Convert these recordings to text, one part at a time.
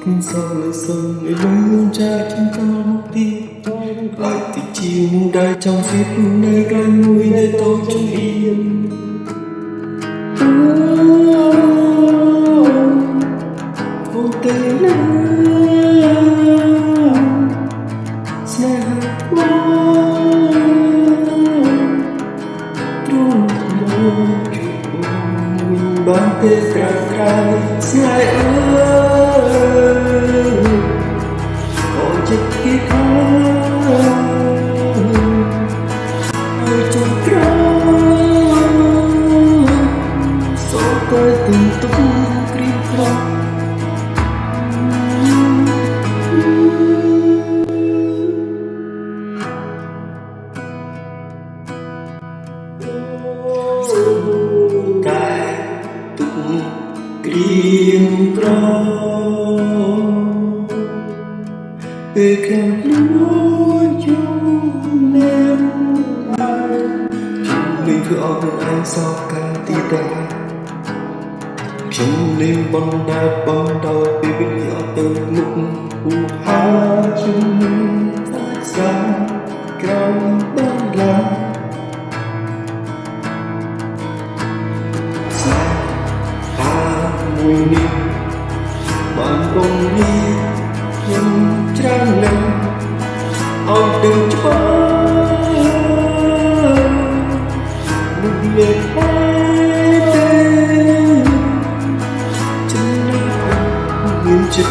cũng sao lại sân người lấy luôn trai trên cao một tia lại thì chiều muôn đai trong giết luôn nơi đôi môi để tôi trong yên vô tình Bante fra sai ơi còn chất kia ơi trong trắng số tôi từng túc krim fra Krim pro Pekan lucu nem Chúng mình cứ ở bên anh sao càng tí ta Chúng mình băng đầu Vì biết ở từ lúc u hát chúng mình phát ra cao băng lạc mùi ni bạn cùng đi nhưng trang nằm ông từng cho một lời hai tên chân người chân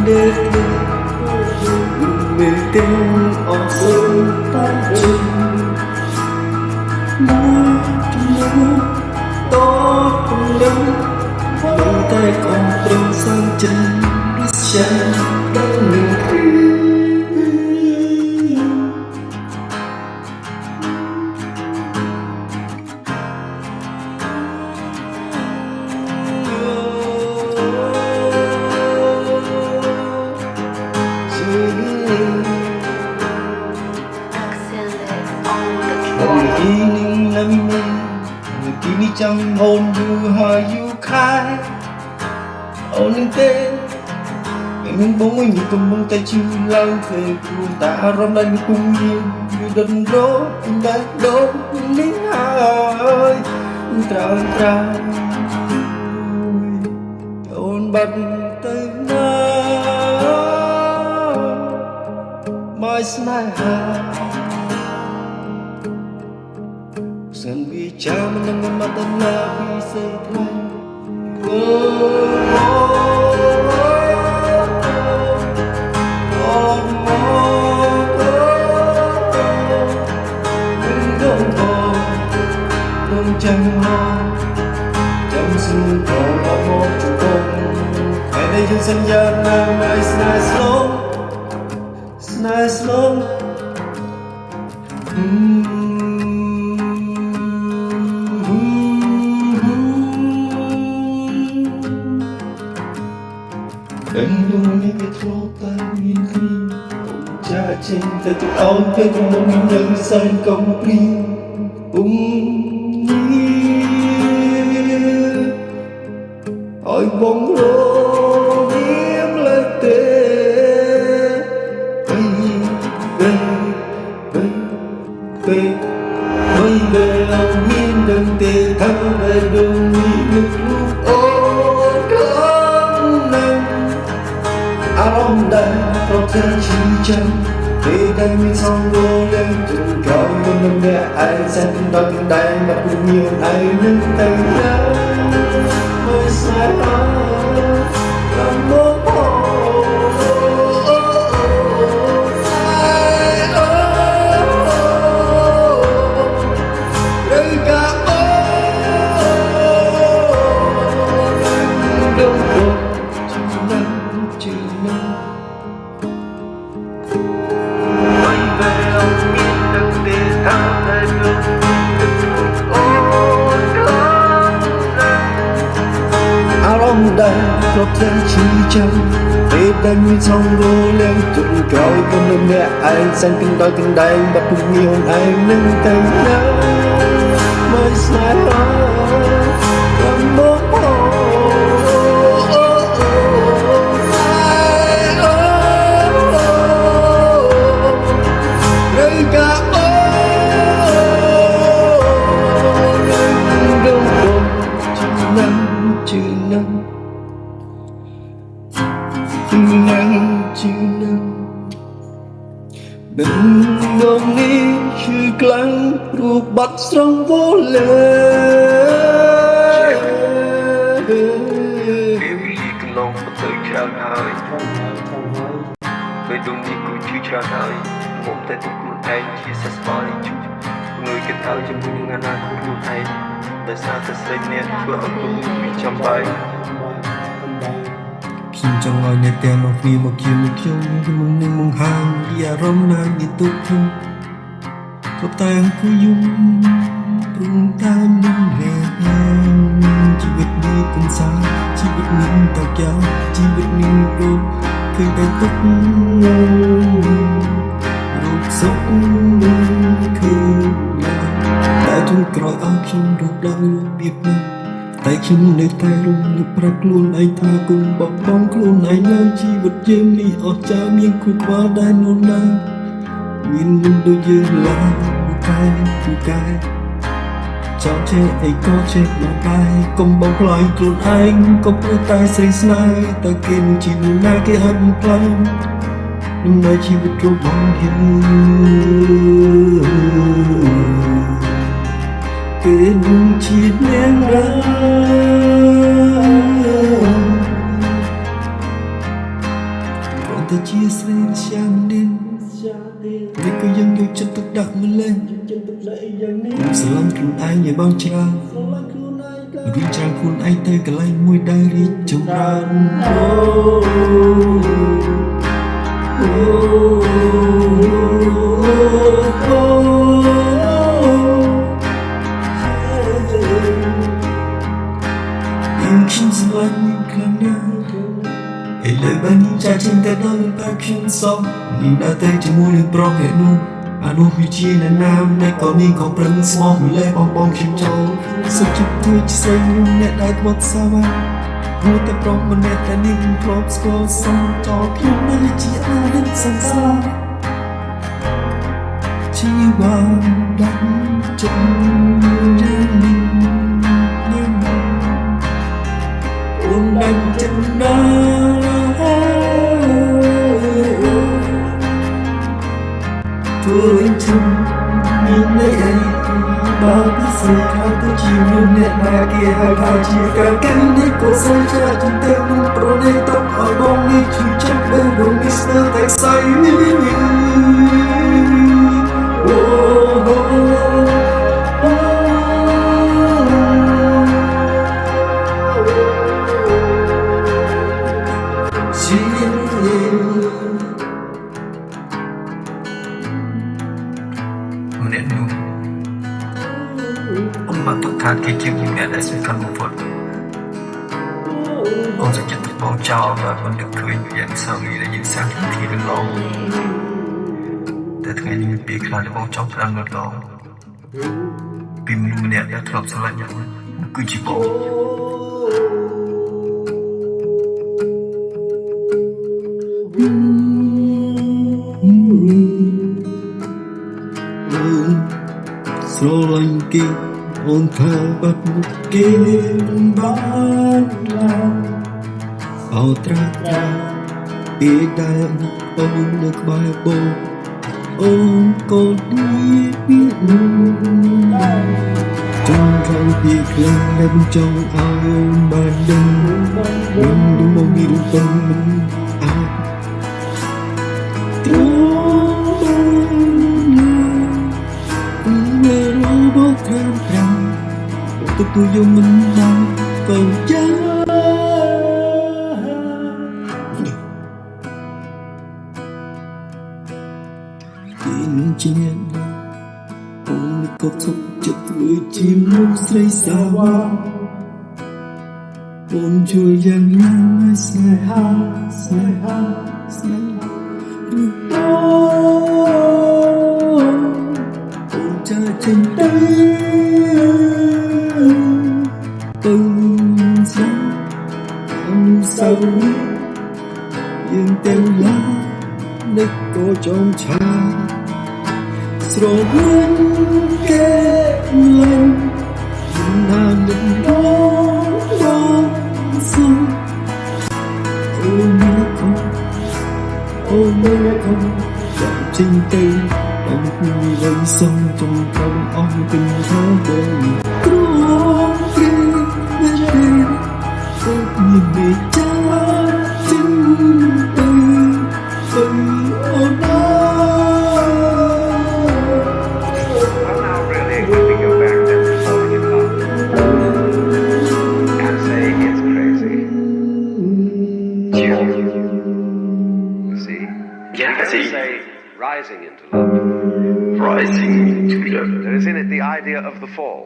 đất người tên ông sớm tan chân môi trong to cùng đâu bàn tay còn trông sang chân biết chân đang ngừng Kini chẳng hồn du hỏi du khai ôn những tên những bóng mình cùng bóng tay chiêu lang về cùng ta rong lên cùng nhiên như đần rốt đã đốt lính hai tràn tràn ôn bật tay nào mai smile Sân vì cha mình đang ngắm tân la vì xây thay Chẳng hoa Chẳng xung còn là một chủ công Hãy đây trên sân gian nàng mai Snide slow Anh luôn đi về thô tay nhìn khi Cha trên tay tự áo Thế cũng một mình nhân xanh công ri hỏi bóng rô điếm lấy tê Bây về lòng nghiên đừng tê thăng về đường nghĩ nước lúc ô cơn nâng áo đàn có thể chỉ chân Vì đây mình xong vô lên từng cao Nhưng mình nghe ai xem từng đo từng đáy Mà cũng nhiều ai nâng tay nhau Mới sai làm mơ hồ Đây cả đâu rồi chữ năng đây có thể chỉ chân Vì đánh như xong vô lên từng cõi Con đừng nghe anh sang từng đôi từng đáy Bắt cùng nhiều anh nâng tay nhau Mới sai làm mơ hồ ជានឹងដឹងងងនេះឈឺខ្លាំងរូបបាត់ស្រងវលើពេលវេលាកន្លងទៅច្រើនហើយពេលដងនេះគូជឿច្រើនហើយមកតែទុកខ្លួនឯងជាសះស្បើយជុំងើយគេទៅជាមួយនឹងអនាគតខ្លួនឯងដោយសារតែស្រីនេះធ្វើឲ្យខ្លួនមានចំបាយខ្ញុំចង់ឲ្យអ្នកទាំងអស់គ្នាមកជាមួយខ្ញុំរួមនឹងបង្ហាញពីអារម្មណ៍ណាដែលទុកខ្ញុំគ្រប់តែអង្គុយយំព្រមតាមនឹងរែកជីវិតនេះកំសាន្តជីវិតនេះតកយ៉ាងជីវិតនេះរូបឃើញតែទុករូបសុខឃើញតែចុងក្រោយអស់ខ្ញុំរូបដល់របៀបនេះតែខ្ញុំនៅតែរំលឹកប្រាប់ខ្លួនឯងថាគុំបបងខ្លួនឯងនៅជីវិតយើងនេះអស់ចាមានគ្រប់បាដែលនោះណាមាននឹងដូចយើងឡើងពូកែចង់ចេះអីក៏ចេះមកតែកុំបងខ្លាញ់ខ្លួនឯងក៏ព្រោះតែស្រីស្នេហ៍តែគេនឹងជីវិតណាគេហត់ខ្លាំងនឹងនៅជីវិតរបស់យើងគេនឹងជាអ្នករាព្រោះតែជាស្រីចាំនេះតែក៏ยังយកចិត្តទុកដាក់ម្លេះស្រឡាញ់ខ្លួនឯងឲ្យបងច្រើនរៀបចំខ្លួនឯងទៅកន្លែងមួយដែលរីកចម្រើនខ្ញុំស្រឡាញ់ខ្លាំងណាស់ឥឡូវបានចាស់ជាងតែដល់តែខ្ញុំសោះនេះដល់តែជាមួយនឹងប្រុសឯនោះអានោះវាជាអ្នកណាមអ្នកក៏នេះក៏ប្រឹងស្មោះម្លេះបងខ្ញុំចូលសុខចិត្តជួយស្រីអ្នកដែលវត្តសាវ៉ាព្រោះតែប្រុសម្នាក់តែនេះគ្របស្គាល់សំចោខ្ញុំនៅជាអានិតសង្សារជីវ៉ាដាក់ចិត្តយ៉ាងនេះđang chân đó tôi chung nhìn lấy ấy bao cái sự khao tôi chịu luôn nét mà kia hai thao chia cả cánh đi cô say cha chúng ta luôn pro này tóc ở bóng đi chỉ chắc bên đường Mister tại say Menit nu ông bạn tục than khi chiếc những đã suy cần một vật ông sẽ nhận được bóng trao và vẫn được cười như dạng sau này là những sáng thì đừng loแต่ថ្ងៃនេះពីខ្លះដែលបងចង់ផ្ដាំដល់ឡងពីមនុស្សម្នាក់ដែលធ្លាប់ស្រឡាញ់យ៉ាងគឺជាបងស្រឡាញ់គេអូនថាបាត់មុខគេបានឡើយអោត្រាពេលដែលអូននៅក្បែរបងអូនក៏នេះមានចង់ខាងពីខ្លាំងដែលចង់ឲ្យអូនបានដឹងមិនមកនេះទៅមិនអាចtôi vô mình đang còn cha tin chuyện ông có thúc chật với chim lúc say xa hoa ông chưa dần nắng say ha được ông cha trên tay từng sáng sau nhưng tên lá đất có trong cha rồi bước kết lên là đừng đó sông ôi nhớ không ôi nhớ không chẳng chính tư anh mi lần sông trong tâm ông tình thơ đời có khi nhớ đi tôi nhìn về cha chính từ ôn I'm now really going to go back to falling in love and say it's crazy. You see? Yeah, I see. Say rising into love. Rising into love. There is in it the idea of the fall.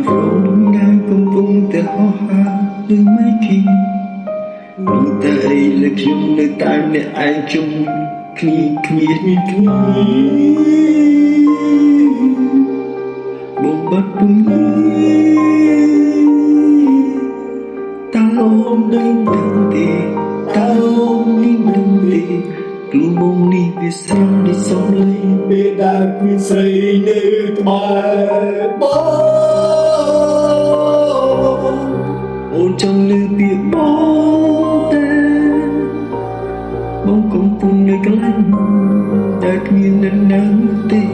Rộn đang cùng vùng tờ hoa hoa nơi mấy khi mình ta đây là chung nơi ta nơi ai chung khi bông bắt bông ta ôm đến đằng tiền ta ôm đến đằng tiền cứ mong đi về sau đi sống lấy bê đá quy xây nơi thoại bó ôn trong lưu biệt bó tên bóng công pun nơi cái lạnh đã nghiêng nắng nắng tim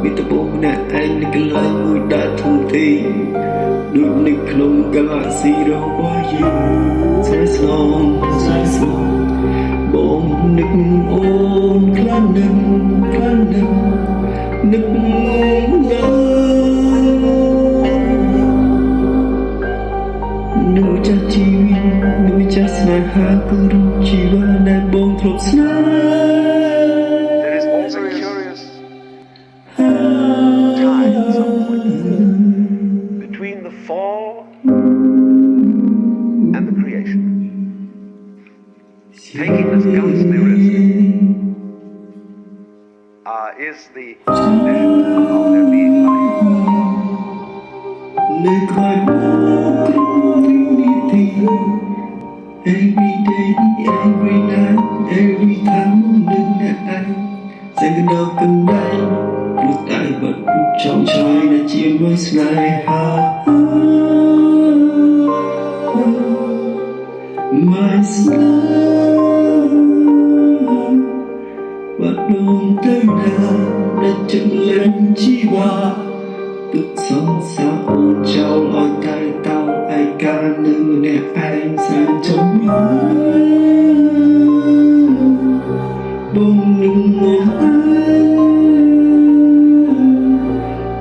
bị ta bóng nè anh nơi cái lạnh người đã thu thi đôi nơi không cả gì đâu quá gì sẽ xong bóng nước ôn khăn nâng nước nuôi cha chi nuôi cha sna ha cứ chi va na bông thọc sna. There is also a curious time at some point between the fall and the creation. Taking this ghastly risk is the condition of there being life. Nơi khỏi every day, every night, every time đừng để anh sẽ gần đâu cần đây lúc tại vật trong trái đã chia đôi slide ha my slide bắt đầu tới nào đã chân lên chi hoa tức sống sao ôn trao loi tay tao ai ca nữ nè anh sang trong nhớ bông lưng ngồi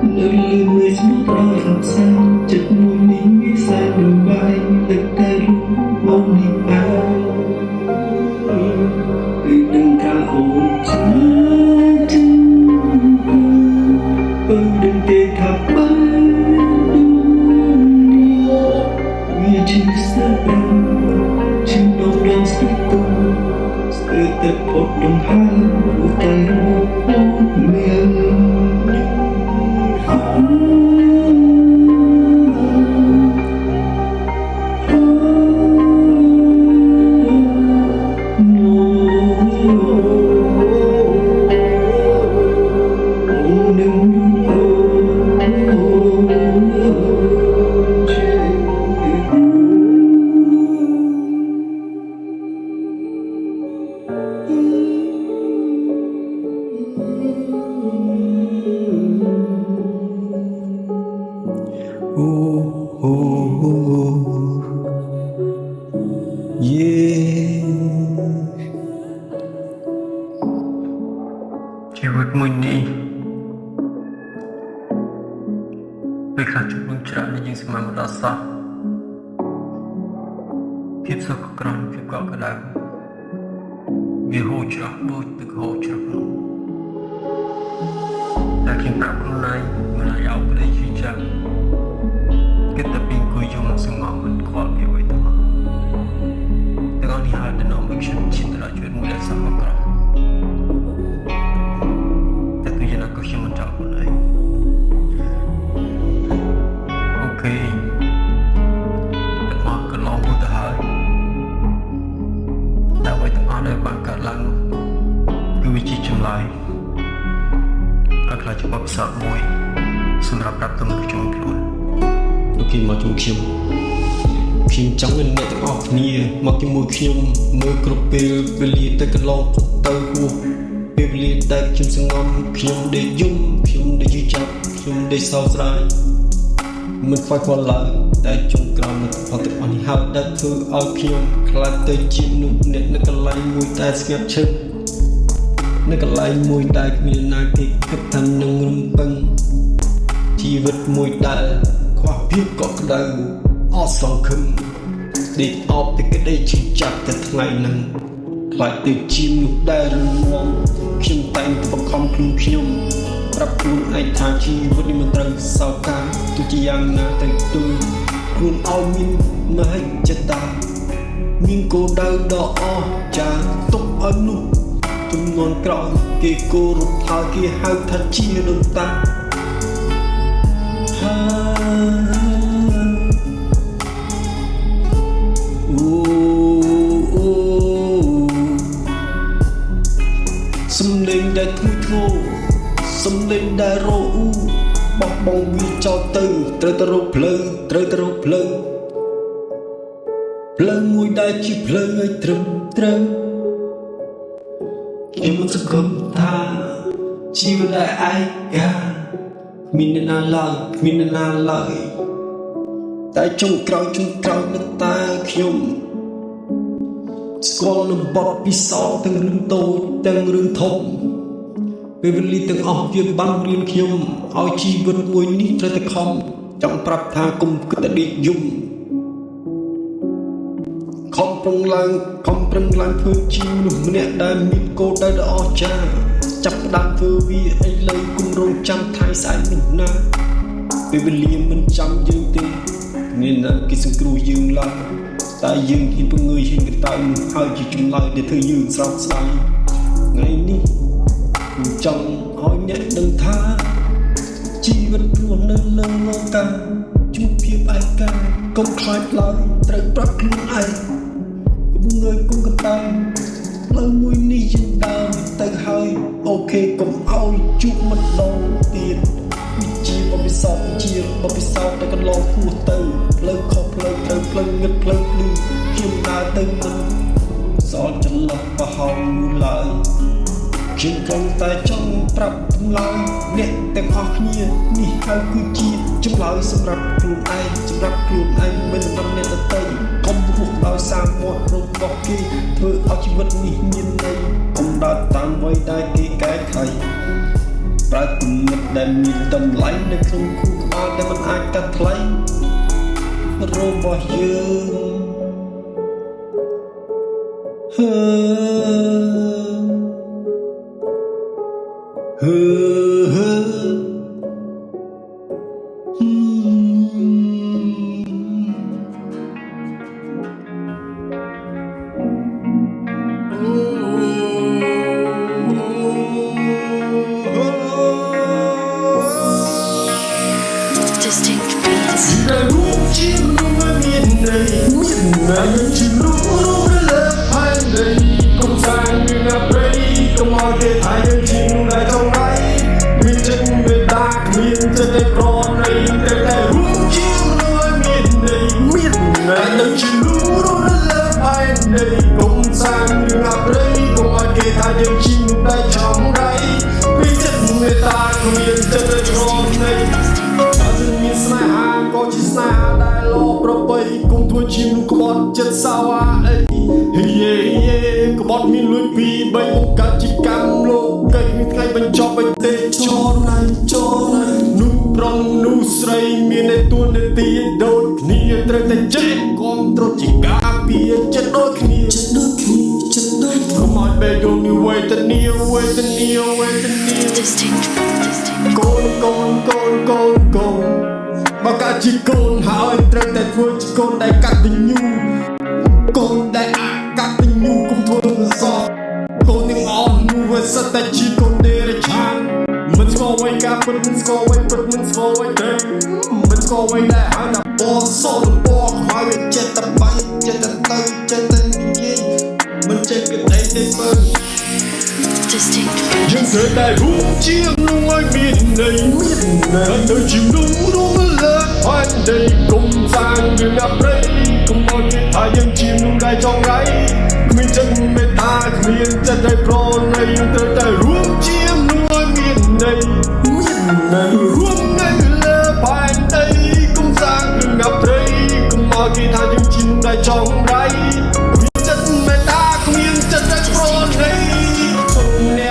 nơi lưu người smut lo làm sao chất mùi ní xa đường bay đất ta rung bông niềm ai từ nâng ca ôn trái tim đừng để thắp bắn Chim đông đang sức tung Sự tập hột đồng hai Của tay hốt miệngชีวิตมื้อนี้ពេលខ្លះជួបនឹងច្រើនដែលយើងស្មានមិនដល់សោះភាពសុខក្រំភាពកក់ក្ដៅវាហូរច្រោះដូចទឹកហូរច្រោះនោះតែខ្ញុំប្រាប់ខ្លួនឯងមិនឲ្យអោបក្ដីជឿចាំគិតតែពីអង្គុយយំសង្ងំមិនខ្វល់ពីអ្វីទាំងអស់ទាំងអស់នេះហើយដែលនាំឲ្យខ្ញុំឈានទៅដល់ជីវិតមួយដែលសុខក្រំខ្ញុំមិនចង់ខ្លួនឯងអូខេទាំងអស់កន្លងទៅហើយតែអ្វីទាំងអស់ដែលបានកើតឡើងគឺវាជាចម្លើយឲ្យខ្លាចជាបទពិសោធន៍មួយ សម្រាប់ប្រាប់ទៅមនុស្សជុំខ្លួន អូខេមកជួយខ្ញុំចង់ឲ្យអ្នកទាំងអស់គ្នាមកជាមួយខ្ញុំមើលគ្រប់ពេលវេលាទៅកន្លងផុតទៅហួសពេលវេលាដែលខ្ញុំសង្ងំខ្ញុំដេកយំខ្ញុំដេកយឺចាប់ខ្ញុំដេកសោកស្ដាយមិនខ្វល់ខ្វល់ឡើយតែចុងក្រោយនឹងផលទាំងអស់នេះហើយដែលធ្វើឲ្យខ្ញុំខ្លាចទៅជាមនុស្សម្នាក់នៅកន្លែងមួយតែស្ងាត់ឈឹងនៅកន្លែងមួយដែលគ្មានណាគេគិតថានឹងរំពឹងជីវិតមួយដែលខ្វះភាពកក់ក្ដៅអស់សង្ឃឹមដេកអបតែក្ដីឈឺចាប់តែថ្ងៃហ្នឹងខ្លាចទៅជាមនុស្សដែលរងំខ្ញុំតែងបង្ខំខ្លួនខ្ញុំប្រាប់ខ្លួនឯងថាជីវិតនេះមិនត្រូវសោកកាទោះជាយ៉ាងណាតែទូខ្លួនឲ្យមានមហិច្ឆតាមានគោលដៅដ៏អស្ចារ្យទុកឲ្យមនុស្សជំនាន់ក្រោយគេគោរពហើយគេហៅថាជាដូនតាសំលេងដែលធ្ងន់ធ្ងរសំលេងដែលរអ៊ូបោះបង់វាចោលទៅត្រូវទៅរកផ្លូវត្រូវទៅរកផ្លូវមួយដែលជាផ្លូវឲ្យត្រឹមត្រូវខ្ញុំមិនសង្ឃឹមថាជីវិតដែលឯកាគ្មានអ្នកណាឡើយតែចុងក្រោយនៅតែខ្ញុំស្គាល់នៅបទពិសោធន៍ទាំងរឿងតូចទាំងរឿងធំពេលវេលាទាំងអស់វាបានរៀនខ្ញុំឲ្យជីវិតមួយនេះត្រូវតែខំចង់ប្រាប់ថាកុំគិតតែដេកយំខំប្រឹងឡើងធ្វើជាមនុស្សម្នាក់ដែលមានគោលដៅដ៏អស្ចារ្យចាប់ផ្ដើមធ្វើវាឥឡូវគុំរងចាំថ្ងៃស្អែកនេះណាពេលវេលាមិនចាំយើងទេមានណាគេសង្គ្រោះយើងឡើយតែយើងហ៊ានពងើយហ៊ានកតៅហើយជាចម្លើយដែលធ្វើយើងស្រោកស្ដាយថ្ងៃនេះខ្ញុំចង់ឲ្យអ្នកដឹងថាជីវិតរស់នៅលើលោកាជួបភាពឯកាកុំខ្លាចឡើយត្រូវប្រាប់ខ្លួនឯងកុំងើយកុំកតៅផ្លូវមួយនេះយើងដើរទៅហើយអូខេកុំឲ្យជួបម្ដងទៀតវិជាបបិសោតតែកន្លងហួសទៅផ្លូវខុសផ្លូវត្រូវផ្លូវងឹតផ្លូវឌឺខ្ញុំដើរទៅមិនសល់ចន្លោះប្រហោងនោះឡើយខ្ញុំគ្រាន់តែចង់ប្រាប់ចម្លើយអ្នកទាំងអស់គ្នានេះហើយគឺជាចម្លើយសម្រាប់ខ្លួនឯងមិនសម្រាប់អ្នកដទៃកុំរស់ដោយសារមាត់របស់គេធ្វើឲ្យជីវិតនេះមានន័យកុំដើរតាមអ្វីដែលគេកែខៃប្រើគំនិតដែលមានតម្លៃនៅក្នុងខួរក្បាលដែលមិនអាចកាត់ថ្លៃរបស់តែរូបជាមនុស្សមានន័យជារូបលើផែនដីកុំសាងរឿងអប្រិយកុំឲ្យគេថាយើងជាមនុស្សដែលចង់ដៃមានចិត្តមេត្តាគ្មានចិត្តតែប្រណីតែរូបជាមនុស្សមានន័យតែជារូបលើផែនដីកុំសាងរឿងអប្រិយកុំឲ្យគេថាយើងជាមនុស្សដែលចង់ដៃមានចិត្តមេត្តាគ្មានចិត្តតែប្រណីមានស្នេហាក៏ជាស្នេហាដែលលោប្របីគុំធ្វើជាមនុស្សក្បត់ចិត្តសៅអីក្បត់មានលួចពី3បង្កើតជាកម្មលោកកិច្ចមានថ្ងៃបញ្ចប់ឲ្យទេចូលណៃនោះប្រុងនោះស្រីមានតែទួនាទីដូចគ្នាត្រូវតែចេះគាំទ្រជាការពារចិត្តដូចគ្នាកុំឲ្យបែកយកនេះវេទនាកូនបើកាជាកូនហើយត្រូវតែធ្វើជាកូនដែលកតញ្ញូកូនដែលអកតញ្ញូកុំធ្វើសោកកូនទាំងអស់នោះវាសិតតែជាកូនដេរឆានមិនស្គាល់អ្វីការពិតមិនស្គាល់អ្វីពិតមិនស្គាល់អ្វីទេមិនស្គាល់អ្វីដែលហៅថាពណ៌សពណ៌ខ្មៅវាចិត្តតែបែកចិត្តតែទៅចិត្តតែនិយាយមិនចេះគិតអីទេបើយើងត្រូវតែរួមជាមនុស្សឲ្យមានន័យ នៅទៅជាមនុស្សរួមលើផែនដីគុំសាងរឿងអាប្រៃគុំមកគេថាយើងជាមនុស្សដែលចង់រៃគ្មានចិត្តមេត្តាគ្មានចិត្តដែលប្រណីយើងត្រូវតែរួមជាមនុស្សឲ្យមានន័យរួមនៅលើផែនដីគុំសាងរឿងអាប្រៃគុំមកគេថាយើងជាមនុស្សដែលចង់រៃ